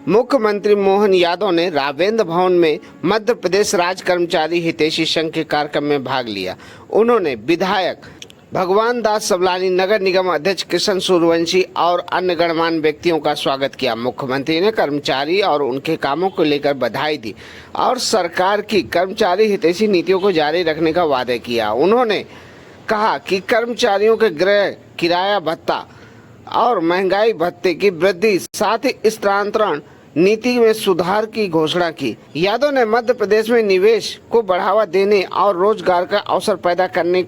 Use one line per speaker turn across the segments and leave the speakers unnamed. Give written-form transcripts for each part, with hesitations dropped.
मुख्यमंत्री मोहन यादव ने रावेंद्र भवन में मध्य प्रदेश राज्य कर्मचारी हितैषी संघ के कार्यक्रम में भाग लिया। उन्होंने विधायक भगवान दास सबलानी, नगर निगम अध्यक्ष किशन सूर्यवंशी और अन्य गणमान्य व्यक्तियों का स्वागत किया। मुख्यमंत्री ने कर्मचारी और उनके कामों को लेकर बधाई दी और सरकार की कर्मचारी हितैषी नीतियों को जारी रखने का वादा किया। उन्होंने कहा कि कर्मचारियों के गृह किराया भत्ता और महंगाई भत्ते की वृद्धि, साथ ही स्थानांतरण नीति में सुधार की घोषणा की। यादव ने मध्य प्रदेश में निवेश को बढ़ावा देने और रोजगार का अवसर पैदा करने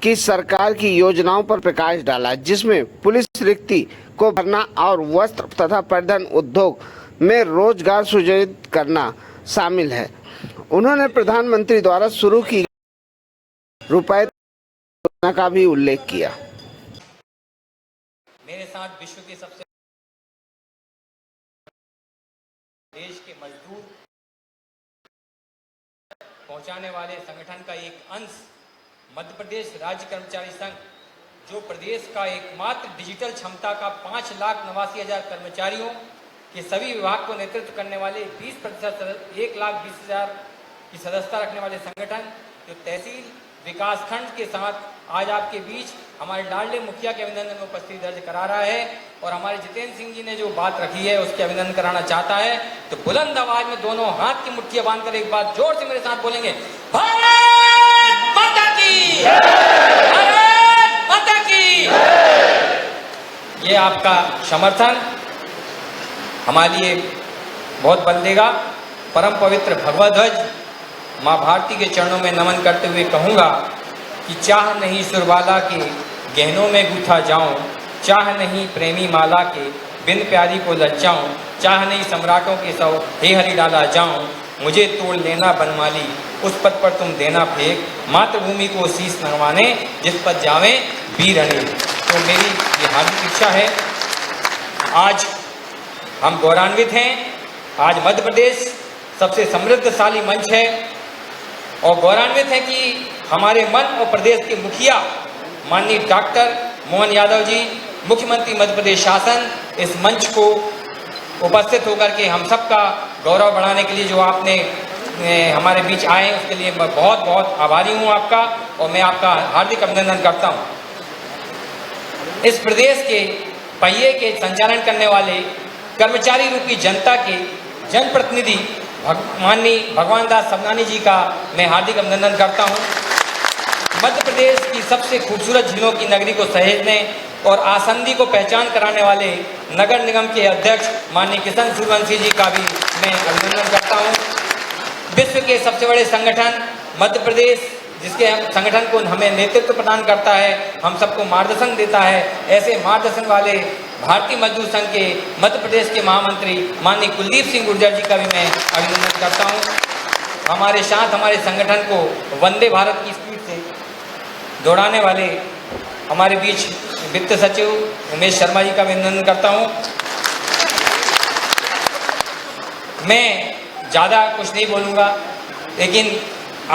की सरकार की योजनाओं पर प्रकाश डाला, जिसमें पुलिस रिक्ति को भरना और वस्त्र तथा परिधान उद्योग में रोजगार सृजित करना शामिल है। उन्होंने प्रधानमंत्री द्वारा शुरू की रुपए योजना का भी उल्लेख किया।
मेरे साथ विश्व के सबसे देश के मजदूर पहुंचाने वाले संगठन का एक अंश मध्य प्रदेश राज्य कर्मचारी संघ, जो प्रदेश का एकमात्र डिजिटल क्षमता का 5,89,000 कर्मचारियों के सभी विभाग को नेतृत्व करने वाले 20% 1,20,000 की सदस्यता रखने वाले संगठन, जो तहसील विकासखंड के साथ आज आपके बीच हमारे लाडले मुखिया के अभिनंदन में उपस्थिति दर्ज करा रहा है और हमारे जितेंद्र सिंह जी ने जो बात रखी है उसके अभिनंदन कराना चाहता है। तो बुलंद आवाज में दोनों हाथ की मुट्ठियां बांधकर एक बार जोर से मेरे साथ बोलेंगे, भारत माता की, भारत माता की। ये आपका समर्थन हमारे लिए बहुत बल देगा। परम पवित्र भगवत ध्वज माँ भारती के चरणों में नमन करते हुए कहूँगा कि चाह नहीं सुरबाला के गहनों में गूथा जाऊं, चाह नहीं प्रेमी माला के बिन प्यारी को लज्जाऊं, चाह नहीं सम्राटों के सौ हे हरि डाला जाऊं, मुझे तोड़ लेना बनमाली उस पद पर तुम देना फेंक, मातृभूमि को शीश नवाने जिस पर जावें वीर अनिल। तो मेरी ये हार्दिक इच्छा है। आज हम गौरवान्वित हैं। आज मध्य प्रदेश सबसे समृद्धशाली मंच है और गौरवान्वित है कि हमारे मन और प्रदेश के मुखिया माननीय डॉक्टर मोहन यादव जी, मुख्यमंत्री मध्य प्रदेश शासन, इस मंच को उपस्थित होकर के हम सबका गौरव बढ़ाने के लिए जो आपने हमारे बीच आए, उसके लिए मैं बहुत बहुत आभारी हूँ आपका और मैं आपका हार्दिक अभिनंदन करता हूँ। इस प्रदेश के पहिए के संचालन करने वाले कर्मचारी रूपी जनता के जनप्रतिनिधि माननीय भगवान दास सबलानी जी का मैं हार्दिक अभिनंदन करता हूं। मध्य प्रदेश की सबसे खूबसूरत झीलों की नगरी को सहेजने और आसंदी को पहचान कराने वाले नगर निगम के अध्यक्ष माननीय किशन सूर्यवंशी जी का भी मैं अभिनंदन करता हूं। विश्व के सबसे बड़े संगठन मध्य प्रदेश, जिसके संगठन को हमें नेतृत्व प्रदान करता है, हम सबको मार्गदर्शन देता है, ऐसे मार्गदर्शन वाले भारतीय मजदूर संघ के मध्य प्रदेश के महामंत्री माननीय कुलदीप सिंह गुर्जर जी का भी मैं अभिनंदन करता हूं। हमारे साथ हमारे संगठन को वंदे भारत की स्पीड से दौड़ाने वाले हमारे बीच वित्त सचिव उमेश शर्मा जी का भी अभिनंदन करता हूं। मैं ज़्यादा कुछ नहीं बोलूँगा, लेकिन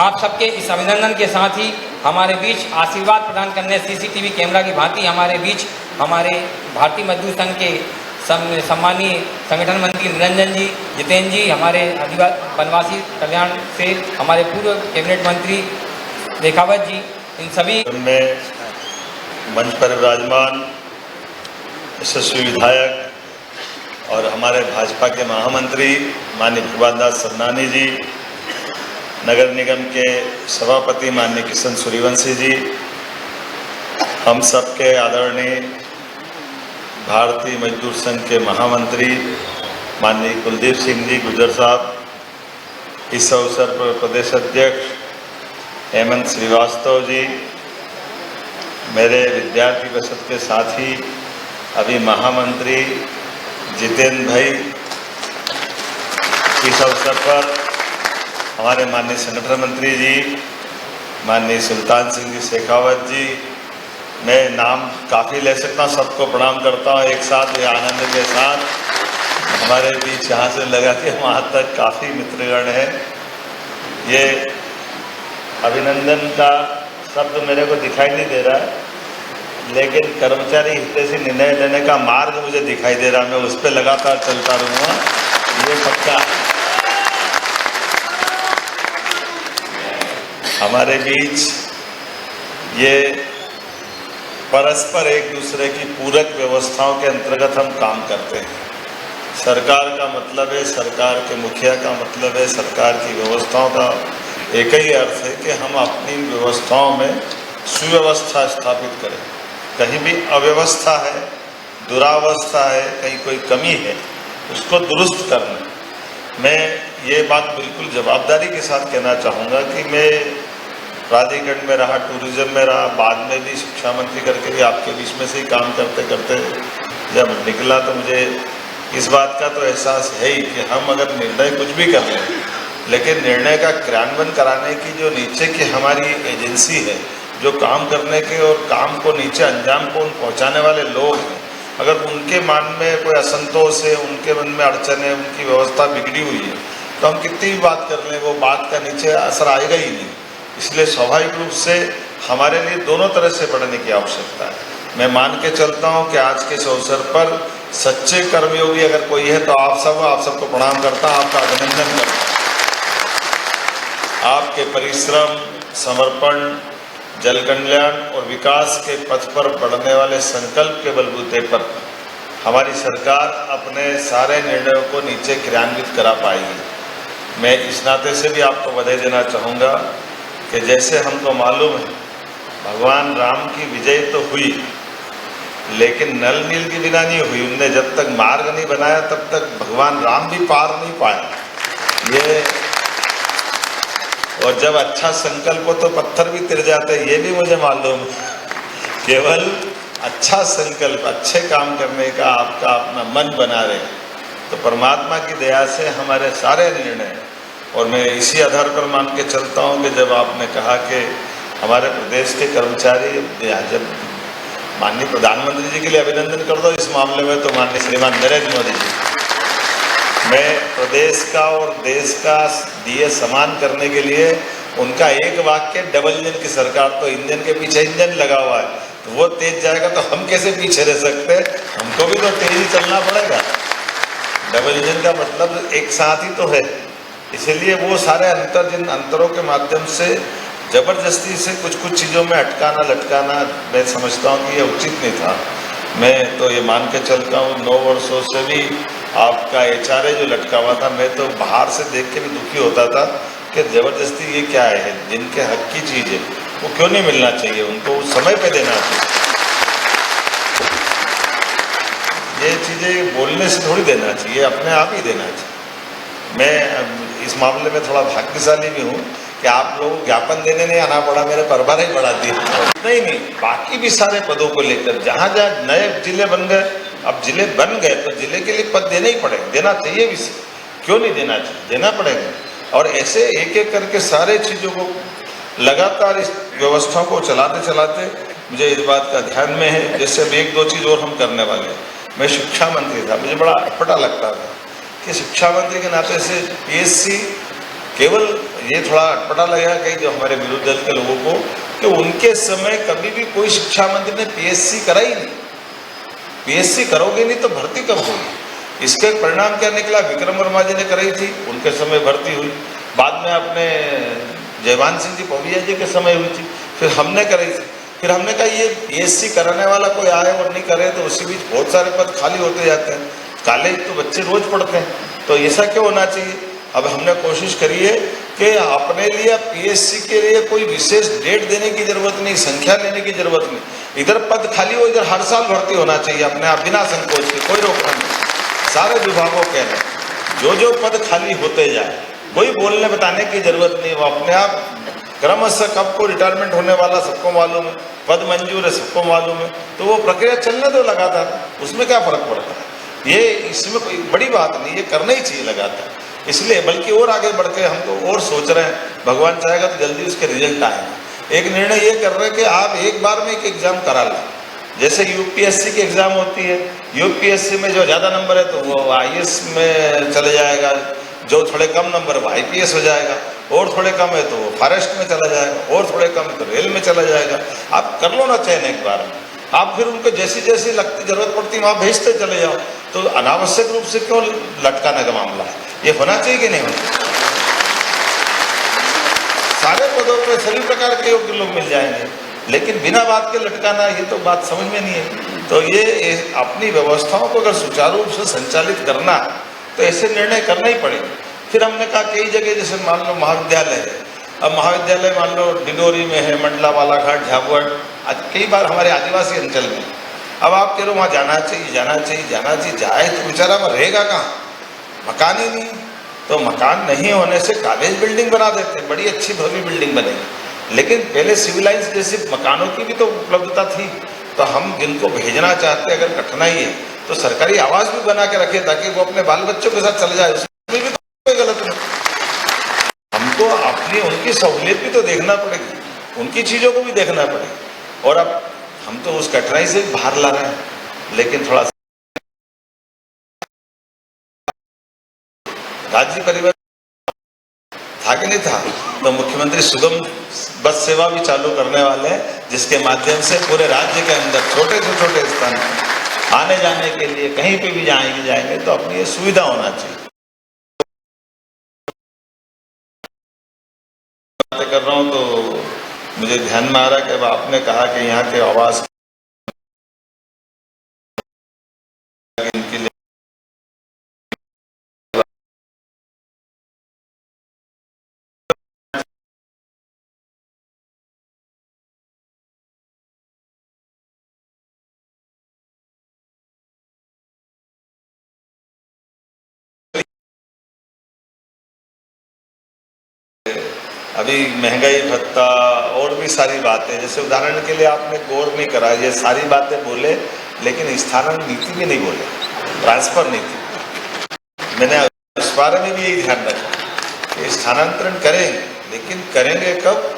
आप सबके इस अभिनंदन के साथ ही हमारे बीच आशीर्वाद प्रदान करने सीसीटीवी कैमरा की भांति हमारे बीच हमारे भारतीय मजदूर संघ के सम्मानीय संगठन मंत्री निरंजन जी, जितेंद्र जी, हमारे आदिवासी वनवासी कल्याण से हमारे पूर्व कैबिनेट मंत्री रेखावत जी, इन सभी
में मंच पर विराजमान यशस्वी विधायक और हमारे भाजपा के महामंत्री माननीय भगवान दास सबलानी जी, नगर निगम के सभापति माननीय किशन सूर्यवंशी जी, हम सबके आदरणीय भारतीय मजदूर संघ के महामंत्री माननीय कुलदीप सिंह जी गुर्जर साहब, इस अवसर पर प्रदेश अध्यक्ष हेमंत श्रीवास्तव जी, मेरे विद्यार्थी परिषद के साथी अभी महामंत्री जितेंद्र भाई, इस अवसर पर हमारे माननीय संगठन मंत्री जी माननीय सुल्तान सिंह जी शेखावत जी, मैं नाम काफ़ी ले सकता हूँ, सबको प्रणाम करता हूँ एक साथ ये आनंद के साथ। हमारे बीच यहाँ से लगा के वहाँ तक काफ़ी मित्रगण है। ये अभिनंदन का शब्द मेरे को दिखाई नहीं दे रहा है, लेकिन कर्मचारी हितैषी निर्णय लेने का मार्ग मुझे दिखाई दे रहा है। मैं उस पर लगातार चलता रहूँगा। ये पक्का। हमारे बीच ये परस्पर एक दूसरे की पूरक व्यवस्थाओं के अंतर्गत हम काम करते हैं। सरकार का मतलब है, सरकार के मुखिया का मतलब है, सरकार की व्यवस्थाओं का एक ही अर्थ है कि हम अपनी व्यवस्थाओं में सुव्यवस्था स्थापित करें। कहीं भी अव्यवस्था है, दुरावस्था है, कहीं कोई कमी है, उसको दुरुस्त करना। मैं ये बात बिल्कुल जवाबदारी के साथ कहना चाहूँगा कि मैं प्राधिकरण में रहा, टूरिज्म में रहा, बाद में भी शिक्षा मंत्री करके भी आपके बीच में से ही काम करते करते जब निकला तो मुझे इस बात का तो एहसास है ही कि हम अगर निर्णय कुछ भी कर लें, लेकिन निर्णय का क्रियान्वयन कराने की जो नीचे की हमारी एजेंसी है, जो काम करने के और काम को नीचे अंजाम को पहुंचाने वाले लोग हैं, अगर उनके मन में कोई असंतोष है, उनके मन में अड़चन है, उनकी व्यवस्था बिगड़ी हुई है, तो हम कितनी भी बात कर लें वो बात का नीचे असर आएगा ही नहीं। इसलिए स्वाभाविक रूप से हमारे लिए दोनों तरह से बढ़ने की आवश्यकता है। मैं मान के चलता हूं कि आज के इस अवसर पर सच्चे कर्मयोगी अगर कोई है तो आप सबको प्रणाम करता हूं, आपका अभिनंदन करता हूं। आपके परिश्रम, समर्पण, जल कल्याण और विकास के पथ पर बढ़ने वाले संकल्प के बलबूते पर हमारी सरकार अपने सारे निर्णयों को नीचे क्रियान्वित करा पाएगी। मैं इस नाते से भी आपको बधाई देना चाहूँगा कि जैसे हमको मालूम है भगवान राम की विजय तो हुई, लेकिन नल नील के बिना नहीं हुई। उनने जब तक मार्ग नहीं बनाया तब तक भगवान राम भी पार नहीं पाए। ये और जब अच्छा संकल्प हो तो पत्थर भी तिर जाते हैं, ये भी मुझे मालूम है। केवल अच्छा संकल्प, अच्छे काम करने का आपका अपना मन बना रहे तो परमात्मा की दया से हमारे सारे निर्णय, और मैं इसी आधार पर मान के चलता हूँ कि जब आपने कहा कि हमारे प्रदेश के कर्मचारी, जब माननीय प्रधानमंत्री जी के लिए अभिनंदन कर दो इस मामले में, तो माननीय श्रीमान नरेंद्र मोदी जी, मैं प्रदेश का और देश का दिए समान करने के लिए उनका एक वाक्य, डबल इंजन की सरकार, तो इंजन के पीछे इंजन लगा हुआ है, तो वो तेज जाएगा तो हम कैसे पीछे रह सकते हैं? हमको भी तो तेज ही चलना पड़ेगा। डबल इंजन का मतलब एक साथ ही तो है। इसलिए वो सारे जिन अंतरों के माध्यम से जबरदस्ती से कुछ चीज़ों में अटकाना लटकाना, मैं समझता हूँ कि ये उचित नहीं था। मैं तो ये मान के चलता हूँ 9 वर्षों से भी आपका HRA जो लटका हुआ था, मैं तो बाहर से देख के भी दुखी होता था कि जबरदस्ती ये क्या है, जिनके हक की चीज़ है वो क्यों नहीं मिलना चाहिए, उनको समय पे देना चाहिए। ये चीज़ें बोलने से थोड़ी देना चाहिए, अपने आप ही देना चाहिए। मैं इस मामले में थोड़ा भाग्यशाली भी हूँ कि आप लोगों को ज्ञापन देने नहीं आना पड़ा, मेरे परवार ही बढ़ा दिए। नहीं, बाकी भी सारे पदों को लेकर जहाँ जहाँ नए जिले बन गए, अब जिले बन गए तो जिले के लिए पद देने ही पड़ेगा, देना चाहिए भी, क्यों नहीं देना चाहिए, देना पड़ेगा। और ऐसे एक एक करके सारे चीज़ों को लगातार इस व्यवस्था को चलाते चलाते मुझे इस बात का ध्यान में है, जैसे अब 1-2 चीज़ और हम करने वाले हैं। मैं शिक्षा मंत्री था, मुझे बड़ा अटपटा लगता था कि शिक्षा मंत्री के नाते से PSC, केवल ये थोड़ा अटपटा लगा कहीं जो हमारे विरोधी दल के लोगों को कि उनके समय कभी भी कोई शिक्षा मंत्री ने PSC करा ही नहीं। PSC करोगे नहीं तो भर्ती कब होगी? इसके परिणाम क्या निकला? विक्रम वर्मा जी ने कराई थी, उनके समय भर्ती हुई, बाद में अपने जयवान सिंह जी पौड़िया जी के समय हुई थी, फिर हमने कराई थी। फिर हमने कहा ये PSC कराने वाला कोई आए और नहीं करे तो उसी बीच बहुत सारे पद खाली होते जाते हैं। कॉलेज तो बच्चे रोज पढ़ते हैं, तो ऐसा क्यों होना चाहिए? अब हमने कोशिश करी है कि अपने लिए PSC के लिए कोई विशेष डेट देने की जरूरत नहीं, संख्या लेने की जरूरत नहीं, इधर पद खाली हो इधर हर साल भर्ती होना चाहिए अपने आप, बिना संकोच के, कोई रोकना नहीं। सारे विभागों के हैं जो पद खाली होते जाए, कोई बोलने बताने की जरूरत नहीं, वो अपने आप क्रमशः कब को रिटायरमेंट होने वाला सबको मालूम है, पद मंजूर है सबको मालूम है, तो वो प्रक्रिया चलने दो लगातार, उसमें क्या फर्क पड़ता है? ये इसमें कोई बड़ी बात नहीं, ये करना ही चाहिए लगातार। इसलिए बल्कि और आगे बढ़ के हम तो और सोच रहे हैं, भगवान चाहेगा तो जल्दी उसके रिजल्ट आएंगे। एक निर्णय ये कर रहे हैं कि आप एक बार में एक एग्जाम करा लें, जैसे UPSC की एग्जाम होती है, UPSC में जो ज़्यादा नंबर है तो वो IAS में चले जाएगा, जो थोड़े कम नंबर वो IPS हो जाएगा, और थोड़े कम है तो वो फॉरेस्ट में चला जाएगा, और थोड़े कम है तो रेल में चला जाएगा। आप कर लो ना चयन एक बार में, आप फिर उनको जैसी जैसी लगती जरूरत पड़ती वहाँ भेजते चले जाओ। तो अनावश्यक रूप से क्यों लटकाने का मामला है? ये होना चाहिए कि नहीं होना? सारे पदों पे सभी प्रकार के योग्य लोग मिल जाएंगे, लेकिन बिना बात के लटकाना, ये तो बात समझ में नहीं है। तो ये अपनी व्यवस्थाओं को अगर सुचारू रूप से संचालित करना है तो ऐसे निर्णय करना ही पड़ेगा। फिर हमने कहा कई जगह, जैसे मान लो महाविद्यालय है, अब महाविद्यालय मान लो डिडोरी में है, मंडला, बालाघाट, झाबुआ, कई बार हमारे आदिवासी अंचल में। अब आप कह रहे हो वहाँ जाना चाहिए, जाना चाहिए, जाना चाहिए, जाए तो बेचारा वहाँ रहेगा कहाँ? मकान ही नहीं। तो मकान नहीं होने से कॉलेज बिल्डिंग बना देते हैं, बड़ी अच्छी भव्य बिल्डिंग बनेगी, लेकिन पहले सिविलाइज जैसे मकानों की भी तो उपलब्धता थी। तो हम जिनको भेजना चाहते हैं, अगर कठिनाई है तो सरकारी आवास भी बना के रखे ताकि वो अपने बाल बच्चों के साथ चले जाए, उसमें भी तो कोई गलत नहीं। हमको अपनी उनकी सहूलियत भी तो देखना पड़ेगी, उनकी चीज़ों को भी देखना पड़ेगा। और अब हम तो उस कठिनाई से बाहर ला रहे हैं, लेकिन थोड़ा राज्य परिवहन था कि नहीं था, तो मुख्यमंत्री सुगम बस सेवा भी चालू करने वाले हैं, जिसके माध्यम से पूरे राज्य के अंदर छोटे से छोटे स्थान आने जाने के लिए कहीं पे भी जाएंगे तो अपनी ये सुविधा होना चाहिए। बातें कर रहा हूँ तो मुझे ध्यान में आ रहा कि अब आपने कहा कि यहाँ के आवास इनके लिए अभी महंगाई भत्ता और भी सारी बातें, जैसे उदाहरण के लिए आपने गौर नहीं करा, ये सारी बातें बोले लेकिन स्थानांतरण नीति भी नहीं बोले, ट्रांसफर नीति। मैंने इस बारे में भी यही ध्यान रखा कि स्थानांतरण करेंगे, लेकिन करेंगे कब?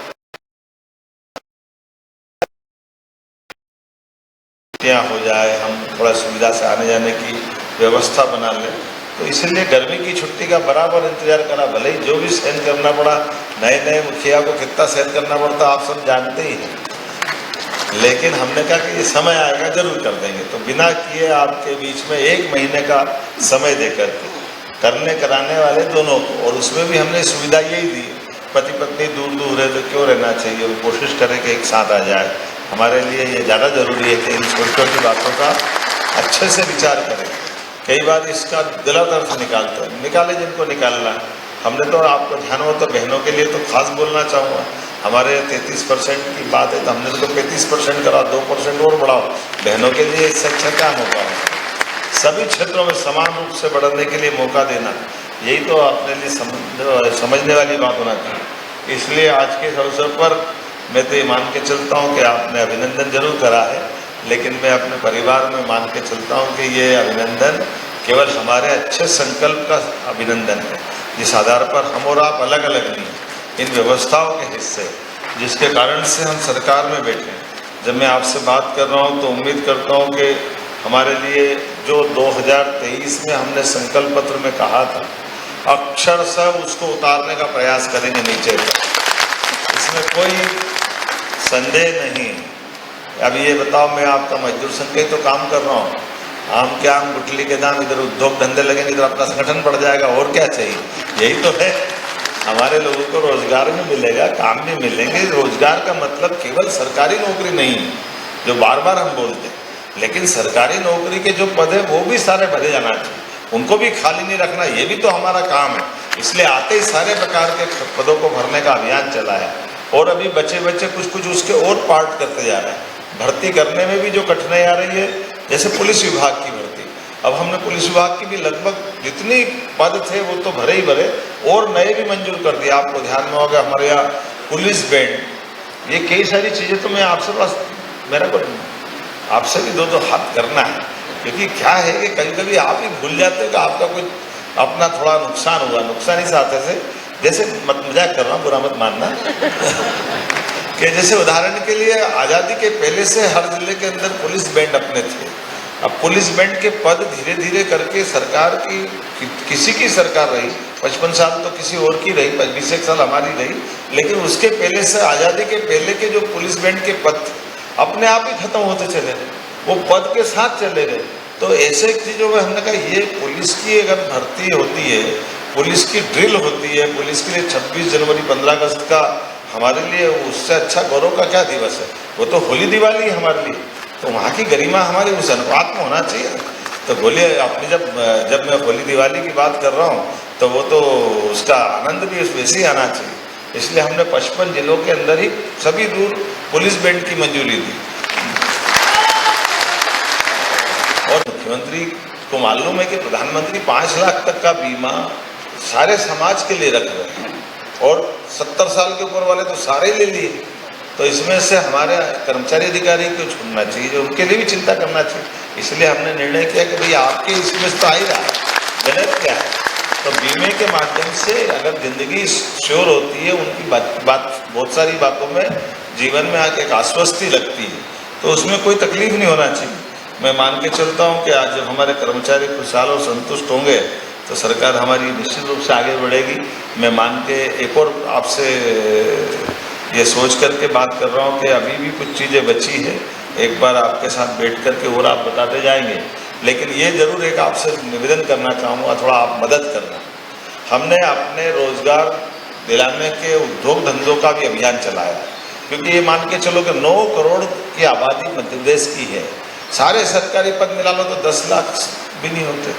हो जाए, हम थोड़ा सुविधा से आने जाने की व्यवस्था बना लें। तो इसलिए गर्मी की छुट्टी का बराबर इंतजार करा, भले ही जो भी सहन करना पड़ा, नए मुखिया को कितना सहन करना पड़ता आप सब जानते ही हैं, लेकिन हमने कहा कि ये समय आएगा जरूर कर देंगे। तो बिना किए आपके बीच में 1 महीने का समय देकर करने कराने वाले दोनों को, और उसमें भी हमने सुविधा यही दी, पति पत्नी दूर है तो क्यों रहना चाहिए, वो कोशिश करें कि एक साथ आ जाए। हमारे लिए ये ज़्यादा ज़रूरी है कि इन छोटी छोटी बातों का अच्छे से विचार करें। कई बार इसका गलत अर्थ निकाले जिनको निकालना है। हमने तो आपको ध्यान हो तो बहनों के लिए तो खास बोलना चाहूँगा, हमारे 33% की बात है तो हमने तो 35% करा, 2% और बढ़ाओ, बहनों के लिए इससे अच्छा क्या मौका है? सभी क्षेत्रों में समान रूप से बढ़ने के लिए मौका देना, यही तो अपने लिए समझने वाली बात होना चाहिए। इसलिए आज के अवसर पर मैं तो ये मान के चलता हूँ कि आपने अभिनंदन जरूर करा है, लेकिन मैं अपने परिवार में मान के चलता हूँ कि ये अभिनंदन केवल हमारे अच्छे संकल्प का अभिनंदन है, जिस आधार पर हम और आप अलग अलग नहीं, इन व्यवस्थाओं के हिस्से, जिसके कारण से हम सरकार में बैठे हैं। जब मैं आपसे बात कर रहा हूँ तो उम्मीद करता हूँ कि हमारे लिए जो 2023 में हमने संकल्प पत्र में कहा था, अक्षरशः उसको उतारने का प्रयास करेंगे नीचे तक, इसमें कोई संदेह नहीं। अब ये बताओ, मैं आपका मजदूर संघ के तो काम कर रहा हूँ, आम के आम गुठली के दाम, इधर उद्योग धंधे लगेंगे, इधर अपना संगठन बढ़ जाएगा, और क्या चाहिए? यही तो है। हमारे लोगों को रोजगार भी मिलेगा, काम भी मिलेंगे। रोजगार का मतलब केवल सरकारी नौकरी नहीं है जो बार बार हम बोलते हैं, लेकिन सरकारी नौकरी के जो पद है वो भी सारे भरे जाना चाहिए, उनको भी खाली नहीं रखना, ये भी तो हमारा काम है। इसलिए आते ही सारे प्रकार के पदों को भरने का अभियान चला है, और अभी बच्चे कुछ उसके और पार्ट करते जा रहे हैं। भर्ती करने में भी जो कठिनाई आ रही है, जैसे पुलिस विभाग की भर्ती, अब हमने पुलिस विभाग की भी लगभग जितनी पद थे वो तो भरे ही भरे, और नए भी मंजूर कर दिए। आपको ध्यान में होगा हमारे यहाँ पुलिस बैंड, ये कई सारी चीज़ें तो मैं आपसे बस मेरा को आपसे भी दो हाथ करना है, क्योंकि क्या है कि कभी कभी आप ही भूल जाते हो कि आपका कोई अपना थोड़ा नुकसान हुआ, नुकसान इस हाथ से, जैसे मजाक कर रहा हूँ, बुरा मत मानना कि जैसे उदाहरण के लिए आज़ादी के पहले से हर जिले के अंदर पुलिस बैंड अपने थे। अब पुलिस बैंड के पद धीरे धीरे करके सरकार की किसी की सरकार रही, 55 साल तो किसी और की रही, 20 साल हमारी रही, लेकिन उसके पहले से आज़ादी के पहले के जो पुलिस बैंड के पद अपने आप ही खत्म होते चले गए, वो पद के साथ चले गए। तो ऐसे चीज़ों में हमने कहा ये पुलिस की अगर भर्ती होती है, पुलिस की ड्रिल होती है, पुलिस के लिए 26 जनवरी 15 अगस्त का हमारे लिए उससे अच्छा गौरव का क्या दिवस है। वो तो होली दिवाली है हमारे लिए, तो वहाँ की गरिमा हमारी उस अनुपात में होना चाहिए। तो बोलिए आपने जब मैं होली दिवाली की बात कर रहा हूँ तो वो तो उसका आनंद भी वैसे ही आना चाहिए। इसलिए हमने 55 जिलों के अंदर ही सभी दूर पुलिस बैंड की मंजूरी दी। और मुख्यमंत्री को मालूम है कि प्रधानमंत्री 5 लाख तक का बीमा सारे समाज के लिए रख रहे हैं और 70 साल के ऊपर वाले तो सारे ले लिए। तो इसमें से हमारे कर्मचारी अधिकारी को छूटना चाहिए, जो उनके लिए भी चिंता करना चाहिए। इसलिए हमने निर्णय किया कि भाई आपके इसमें तो आ ही रहा, गलत क्या है। तो बीमे के माध्यम से अगर जिंदगी श्योर होती है, उनकी बात बहुत सारी बातों में जीवन में आके एक आश्वस्ति लगती है, तो उसमें कोई तकलीफ नहीं होना चाहिए। मैं मान के चलता हूँ कि आज जब हमारे कर्मचारी खुशहाल और संतुष्ट होंगे तो सरकार हमारी निश्चित रूप से आगे बढ़ेगी। मैं मान के एक और आपसे ये सोच करके बात कर रहा हूँ कि अभी भी कुछ चीज़ें बची है, एक बार आपके साथ बैठ करके और आप बताते जाएंगे। लेकिन ये जरूर एक आपसे निवेदन करना चाहूँगा, थोड़ा आप मदद करना। हमने अपने रोजगार दिलाने के उद्योग धंधों का भी अभियान चलाया, क्योंकि ये मान के चलो कि 9 करोड़ की आबादी मध्य प्रदेश की है। सारे सरकारी पद मिला लो तो 10 लाख भी नहीं होते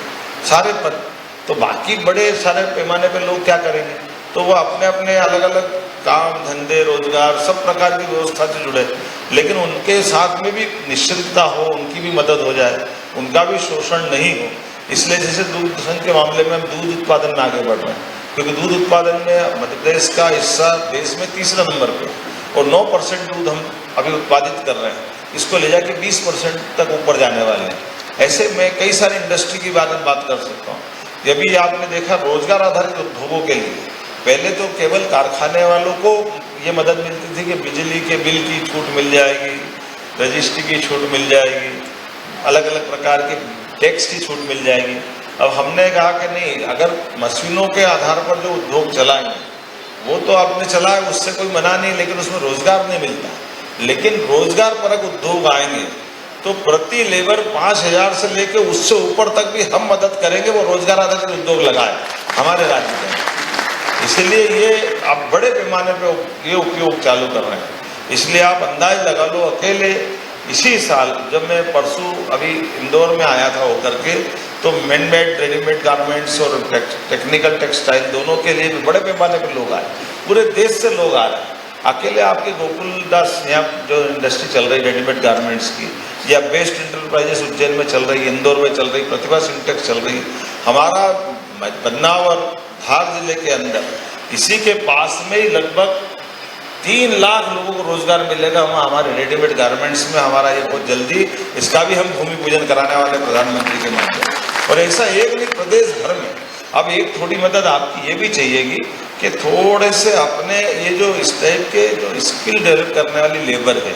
सारे पद। तो बाकी बड़े सारे पैमाने पे लोग क्या करेंगे, तो वो अपने अपने अलग अलग काम धंधे रोजगार सब प्रकार की व्यवस्था से जुड़े, लेकिन उनके साथ में भी निश्चिंतता हो, उनकी भी मदद हो जाए, उनका भी शोषण नहीं हो। इसलिए जैसे दूध संघ के मामले में हम दूध उत्पादन में आगे बढ़ रहे हैं, क्योंकि दूध उत्पादन में मध्य प्रदेश का हिस्सा देश में 3रा नंबर पे और 9% दूध हम अभी उत्पादित कर रहे हैं। इसको ले जाके 20% तक ऊपर जाने वाले हैं। ऐसे में कई सारी इंडस्ट्री की बात कर सकता हूँ। ये भी आपने देखा रोजगार आधारित उद्योगों के लिए पहले तो केवल कारखाने वालों को ये मदद मिलती थी कि बिजली के बिल की छूट मिल जाएगी, रजिस्ट्री की छूट मिल जाएगी, अलग अलग प्रकार के टैक्स की छूट मिल जाएगी। अब हमने कहा कि नहीं, अगर मशीनों के आधार पर जो उद्योग चलाएंगे वो तो आपने चलाए, उससे कोई मना नहीं, लेकिन उसमें रोजगार नहीं मिलता। लेकिन रोजगार परक उद्योग आएंगे तो प्रति लेबर 5,000 से लेकर उससे ऊपर तक भी हम मदद करेंगे वो रोजगार आधारित उद्योग लगाए हमारे राज्य में। इसलिए ये आप बड़े पैमाने पे ये उपयोग चालू कर रहे हैं। इसलिए आप अंदाज लगा लो, अकेले इसी साल जब मैं परसों अभी इंदौर में आया था होकर के, तो मैनमेड रेडीमेड गारमेंट्स और टेक्निकल टेक्सटाइल दोनों के लिए भी बड़े पैमाने पर लोग आए, पूरे देश से लोग आ रहे हैं। अकेले आपके गोकुलदास यहाँ जो इंडस्ट्री चल रही रेडीमेड गारमेंट्स की, या बेस्ट इंटरप्राइजेस उज्जैन में चल रही, इंदौर में चल रही, प्रतिभा सिंटेक्स चल रही, हमारा बदनाव और धार जिले के अंदर इसी के पास में ही लगभग 3 लाख लोगों को रोजगार मिलेगा। हमारे रेडीमेड गारमेंट्स में हमारा ये बहुत जल्दी इसका भी हम भूमि पूजन कराने वाले प्रधानमंत्री के माध्यम। और ऐसा एक नहीं, प्रदेश भर में। अब एक थोड़ी मदद आपकी ये भी चाहिएगी कि थोड़े से अपने ये जो इस टाइप के जो स्किल डेवलप करने वाली लेबर है,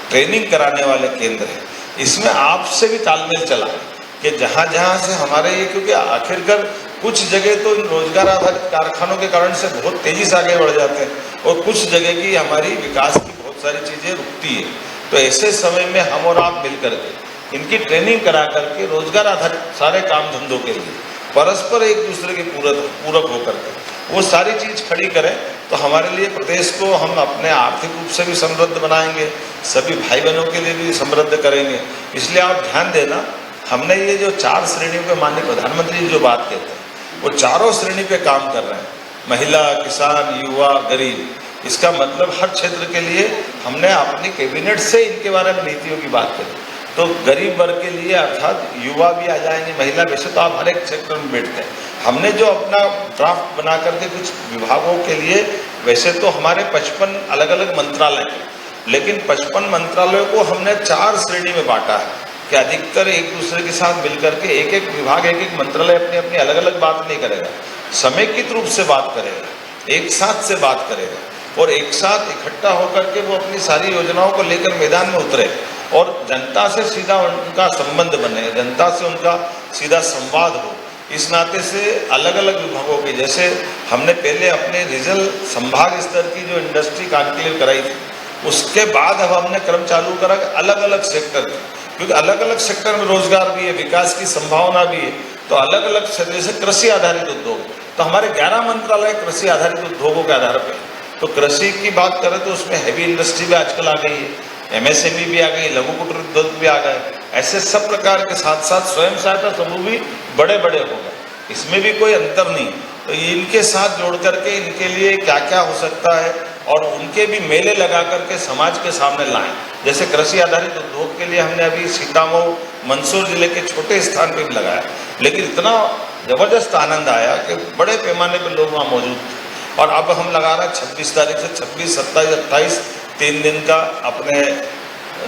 ट्रेनिंग कराने वाले केंद्र है, इसमें आपसे भी तालमेल चला कि जहाँ जहाँ से हमारे ये, क्योंकि आखिरकार कुछ जगह तो इन रोजगार आधारित कारखानों के कारण से बहुत तेजी से आगे बढ़ जाते हैं और कुछ जगह की हमारी विकास की बहुत सारी चीज़ें रुकती है। तो ऐसे समय में हम और आप मिल करके इनकी ट्रेनिंग करा करके रोजगार आधारित सारे काम धंधों के लिए परस्पर एक दूसरे के पूरक होकर के वो सारी चीज़ खड़ी करें, तो हमारे लिए प्रदेश को हम अपने आर्थिक रूप से भी समृद्ध बनाएंगे, सभी भाई बहनों के लिए भी समृद्ध करेंगे। इसलिए आप ध्यान देना, हमने ये जो 4 श्रेणियों पे माननीय प्रधानमंत्री जी जो बात कहते हैं वो चारों श्रेणी पे काम कर रहे हैं, महिला, किसान, युवा, गरीब। इसका मतलब हर क्षेत्र के लिए हमने अपनी कैबिनेट से इनके बारे में नीतियों की बात करी। तो गरीब वर्ग के लिए अर्थात युवा भी आ जाएंगे, महिला, वैसे तो आप हर एक सेक्टर में बैठते हैं। हमने जो अपना ड्राफ्ट बना करके कुछ विभागों के लिए, वैसे तो हमारे 55 अलग अलग मंत्रालय हैं, लेकिन 55 मंत्रालयों को हमने 4 श्रेणी में बांटा है कि अधिकतर एक दूसरे के साथ मिलकर के एक एक विभाग, एक एक मंत्रालय अपनी अपनी अलग अलग बात नहीं करेगा, समेकित रूप से बात करेगा, एक साथ से बात करेगा और एक साथ इकट्ठा होकर के वो अपनी सारी योजनाओं को लेकर मैदान में उतरे और जनता से सीधा उनका संबंध बने, जनता से उनका सीधा संवाद हो। इस नाते से अलग अलग विभागों के, जैसे हमने पहले अपने रीजनल संभाग स्तर की जो इंडस्ट्री कॉन्क्लेव कराई थी, उसके बाद अब हमने क्रम चालू करा अलग अलग सेक्टर क्योंकि अलग अलग सेक्टर में रोजगार भी है, विकास की संभावना भी है। तो अलग अलग जैसे कृषि आधारित उद्योग, तो हमारे 11 मंत्रालय कृषि आधारित उद्योगों के आधार पर। तो कृषि की बात करें तो उसमें हैवी इंडस्ट्री भी आजकल आ गई है, एमएसएमई भी आ गई, लघु कुटीर उद्योग भी आ गए। ऐसे सब प्रकार के साथ साथ स्वयं सहायता समूह भी बड़े बड़े हो गए, इसमें भी कोई अंतर नहीं। तो इनके साथ जोड़ करके इनके लिए क्या क्या हो सकता है और उनके भी मेले लगा करके समाज के सामने लाएं। जैसे कृषि आधारित उद्योग के लिए हमने अभी सीतामऊ मंदसौर जिले के छोटे स्थान पे भी लगाया, लेकिन इतना जबरदस्त आनंद आया कि बड़े पैमाने पर लोग वहाँ मौजूद थे। और अब हम लगा रहे हैं 26 तारीख से 26, 27, 28 3 दिन का अपने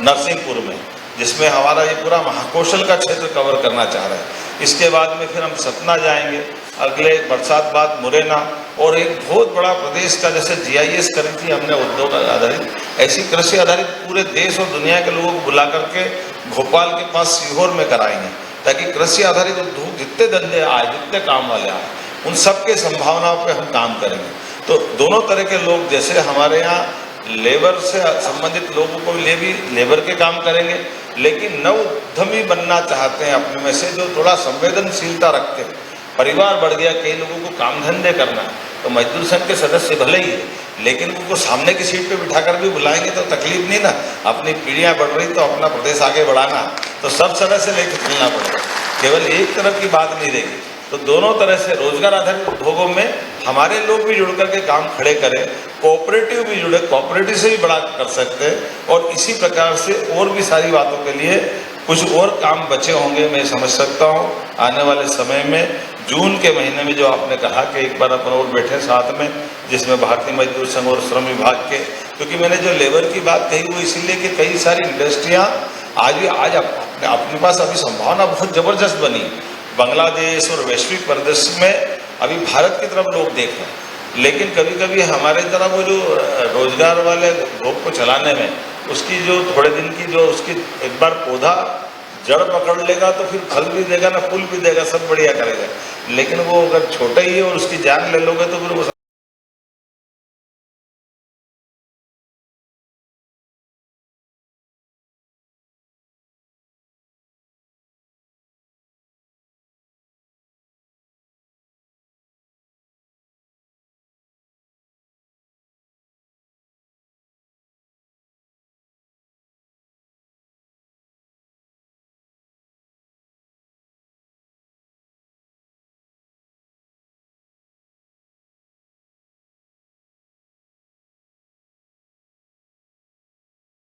नरसिंहपुर में, जिसमें हमारा ये पूरा महाकौशल का क्षेत्र कवर करना चाह रहे हैं। इसके बाद में फिर हम सतना जाएंगे, अगले बरसात बाद मुरैना, और एक बहुत बड़ा प्रदेश का जैसे GIS करी थी हमने उद्योग आधारित, ऐसी कृषि आधारित पूरे देश और दुनिया के लोगों को बुला करके भोपाल के पास सीहोर में कराएंगे, ताकि कृषि आधारित उद्योग जितने धंधे आए, जितने काम वाले आए, उन सब के संभावनाओं पे हम काम करेंगे। तो दोनों तरह के लोग, जैसे हमारे यहाँ लेबर से संबंधित लोगों को लिए भी लेबर के काम करेंगे, लेकिन नव उद्यमी बनना चाहते हैं अपने में से, जो थोड़ा संवेदनशीलता रखते हैं। परिवार बढ़ गया, कई लोगों को काम धंधे करना है, तो मजदूर संघ के सदस्य भले ही है, लेकिन उनको सामने की सीट पे बिठाकर भी बुलाएंगे तो तकलीफ नहीं ना। अपनी पीढ़ियां बढ़ रही तो अपना प्रदेश आगे बढ़ाना, तो सब सदस्य लेकर चलना पड़ेगा, केवल एक तरफ की बात नहीं रहेगी। तो दोनों तरह से रोजगार आधारित उद्योगों में हमारे लोग भी जुड़ करके काम खड़े करें, कोऑपरेटिव भी जुड़े, कोऑपरेटिव से भी बड़ा कर सकते हैं। और इसी प्रकार से और भी सारी बातों के लिए कुछ और काम बचे होंगे, मैं समझ सकता हूँ आने वाले समय में। जून के महीने में जो आपने कहा कि एक बार अपन और बैठे साथ में, जिसमें भारतीय मजदूर संघ और श्रम विभाग के, क्योंकि मैंने जो लेबर की बात कही वो इसीलिए कि कई सारी इंडस्ट्रियाँ आज अपने पास अभी संभावना बहुत ज़बरदस्त बनी। बांग्लादेश और वैश्विक परिदृश्य में अभी भारत की तरफ लोग देख रहे हैं, लेकिन कभी कभी हमारे तरफ वो जो रोजगार वाले लोग को चलाने में उसकी जो थोड़े दिन की जो उसकी एक बार पौधा जड़ पकड़ लेगा तो फिर फल भी देगा ना, फूल भी देगा, सब बढ़िया करेगा। लेकिन वो अगर छोटा ही है और उसकी जान ले लोगे तो फिर वो